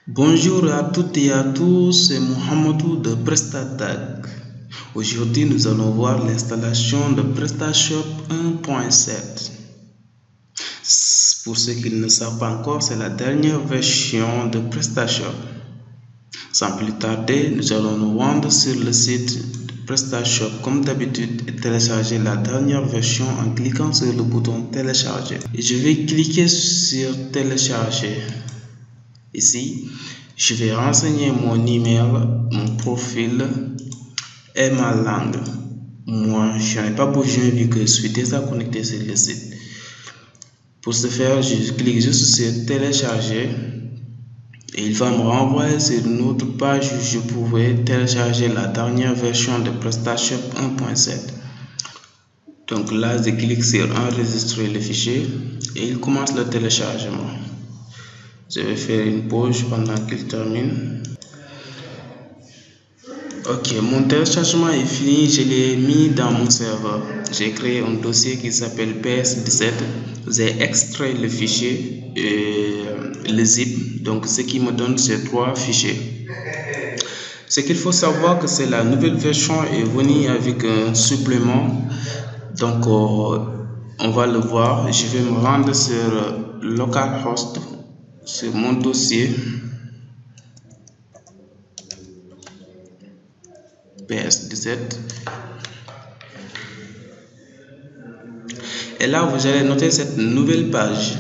Bonjour à toutes et à tous, c'est Mohamedou de PrestaTag. Aujourd'hui, nous allons voir l'installation de PrestaShop 1.7. Pour ceux qui ne savent pas encore, c'est la dernière version de PrestaShop. Sans plus tarder, nous allons nous rendre sur le site de PrestaShop comme d'habitude et télécharger la dernière version en cliquant sur le bouton télécharger. Et je vais cliquer sur télécharger. Ici, je vais renseigner mon email, mon profil et ma langue. Moi, je n'ai pas besoin vu que je suis déjà connecté sur le site. Pour ce faire, je clique juste sur télécharger et il va me renvoyer sur une autre page où je pourrais télécharger la dernière version de PrestaShop 1.7. Donc là, je clique sur enregistrer le fichier et il commence le téléchargement. Je vais faire une pause pendant qu'il termine. Ok, mon téléchargement est fini, je l'ai mis dans mon serveur. J'ai créé un dossier qui s'appelle PS17. J'ai extrait le fichier et le zip. Donc ce qui me donne ces trois fichiers. Ce qu'il faut savoir que c'est la nouvelle version est venue avec un supplément. Donc on va le voir. Je vais me rendre sur localhost, sur mon dossier. PS17 et là vous allez noter cette nouvelle page.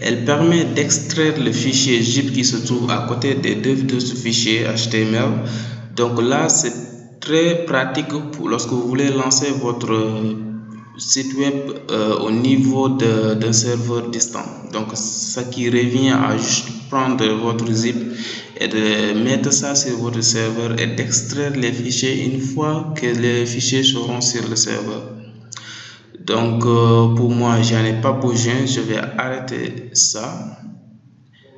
Elle permet d'extraire le fichier zip qui se trouve à côté des deux fichiers HTML. Donc là c'est très pratique pour lorsque vous voulez lancer votre site web au niveau d'un serveur distant. Donc ça qui revient à juste prendre votre zip et de mettre ça sur votre serveur et d'extraire les fichiers une fois que les fichiers seront sur le serveur. Donc pour moi j'en ai pas besoin, je vais arrêter ça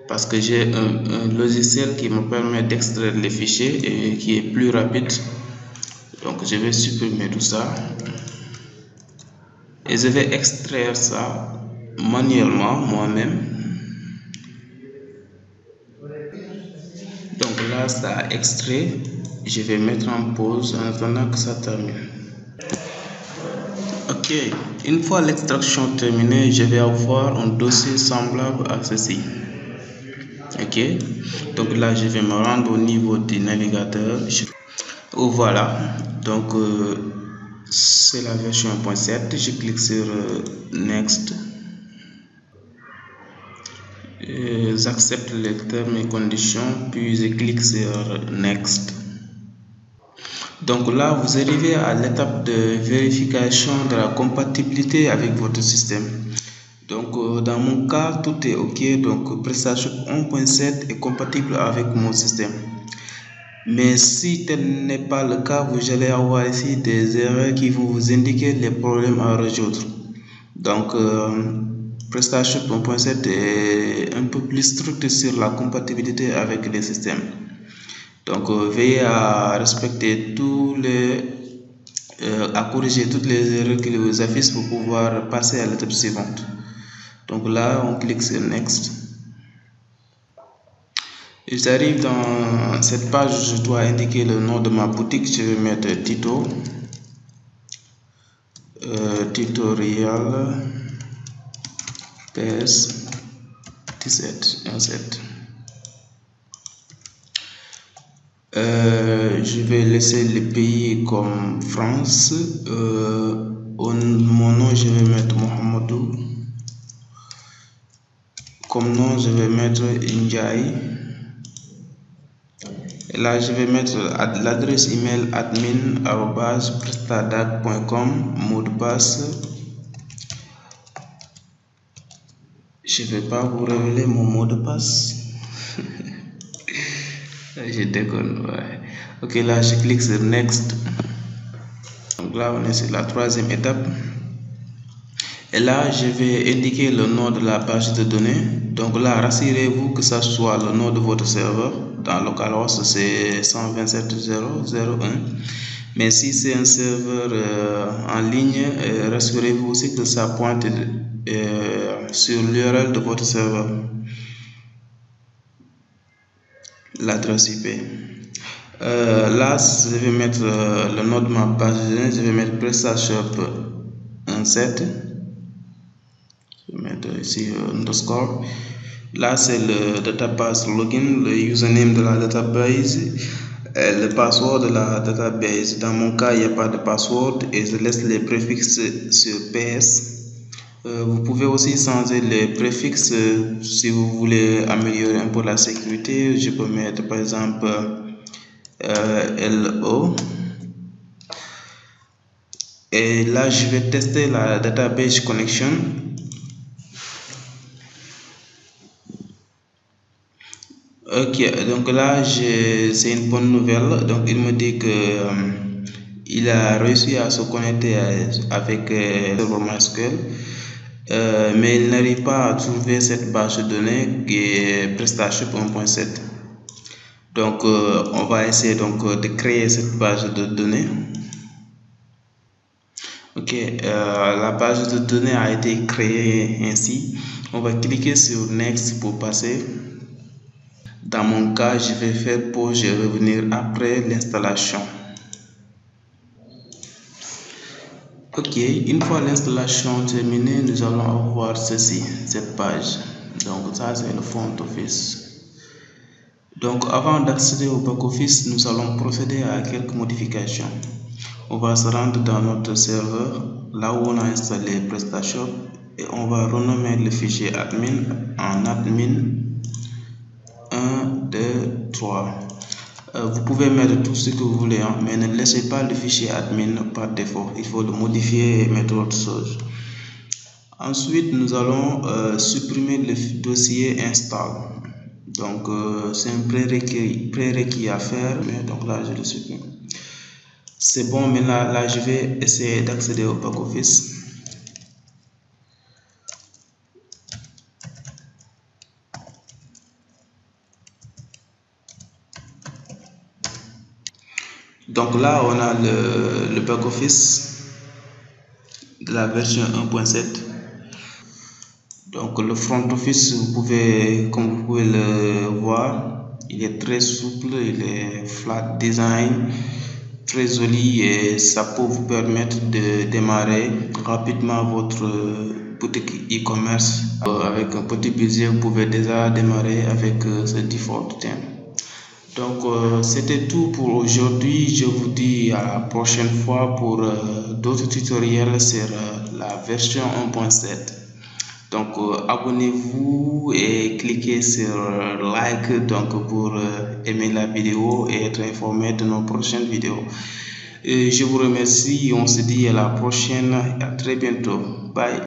parce que j'ai un logiciel qui me permet d'extraire les fichiers et qui est plus rapide. Donc je vais supprimer tout ça et je vais extraire ça manuellement moi-même. Donc là ça a extrait, je vais mettre en pause en attendant que ça termine. Ok, une fois l'extraction terminée, je vais avoir un dossier semblable à ceci. Ok, donc là je vais me rendre au niveau du navigateur. Voilà, donc c'est la version 1.7. Je clique sur Next. J'accepte les termes et conditions, puis je clique sur Next. Donc là, vous arrivez à l'étape de vérification de la compatibilité avec votre système. Donc dans mon cas, tout est ok. Donc PrestaShop 1.7 est compatible avec mon système. Mais si tel n'est pas le cas, vous allez avoir ici des erreurs qui vont vous indiquer les problèmes à résoudre. Donc PrestaShop 1.7 est un peu plus strict sur la compatibilité avec les systèmes. Donc veillez à respecter à corriger toutes les erreurs qui vous affichent pour pouvoir passer à l'étape suivante. Donc là on clique sur Next. Et j'arrive dans cette page où je dois indiquer le nom de ma boutique. Je vais mettre Tito tutorial PS17 17. Je vais laisser le pays comme France. Mon nom je vais mettre Mohamedou. Comme nom je vais mettre Ndiaye. Et là je vais mettre l'adresse email admin@prestadag.com, mot de passe. Je ne vais pas vous révéler mon mot de passe. Je déconne, ouais. Ok, là je clique sur Next. Donc là on est sur la troisième étape. Et là je vais indiquer le nom de la base de données. Donc là rassurez-vous que ça soit le nom de votre serveur. Dans localhost c'est 127.0.0.1. Mais si c'est un serveur en ligne, rassurez-vous aussi que ça pointe sur l'URL de votre serveur. l'adresse IP. Là, je vais mettre le nom de ma page de données. Je vais mettre PrestaShop 17. Je vais mettre ici underscore. Là, c'est le database login, le username de la database, le password de la database. Dans mon cas, il n'y a pas de password et je laisse les préfixes sur PS. Vous pouvez aussi changer les préfixes si vous voulez améliorer un peu la sécurité. Je peux mettre par exemple LO. Et là, je vais tester la database connection. Ok, donc là, c'est une bonne nouvelle. Donc, il me dit que il a réussi à se connecter avec MySQL. Mais il n'arrive pas à trouver cette base de données qui est PrestaShop 1.7. Donc on va essayer donc de créer cette base de données. Ok, la base de données a été créée ainsi. On va cliquer sur Next pour passer. Dans mon cas, je vais faire pause et revenir après l'installation. Ok, une fois l'installation terminée, nous allons voir ceci, cette page. Donc ça, c'est le front office. Donc avant d'accéder au back office, nous allons procéder à quelques modifications. On va se rendre dans notre serveur, là où on a installé PrestaShop, et on va renommer le fichier admin en admin 1, 2, 3. Vous pouvez mettre tout ce que vous voulez, hein, mais ne laissez pas le fichier admin par défaut. Il faut le modifier et mettre autre chose. Ensuite, nous allons supprimer le dossier install. Donc, c'est un prérequis à faire, mais donc là, je le supprime. C'est bon, mais là, je vais essayer d'accéder au back office. Donc là, on a le back office de la version 1.7. Donc le front office, comme vous pouvez le voir, il est très souple, il est flat design, très joli, et ça peut vous permettre de démarrer rapidement votre boutique e-commerce. Avec un petit budget, vous pouvez déjà démarrer avec ce default theme. Donc c'était tout pour aujourd'hui. Je vous dis à la prochaine fois pour d'autres tutoriels sur la version 1.7. Donc abonnez-vous et cliquez sur like donc pour aimer la vidéo et être informé de nos prochaines vidéos. Je vous remercie, on se dit à la prochaine, à très bientôt. Bye.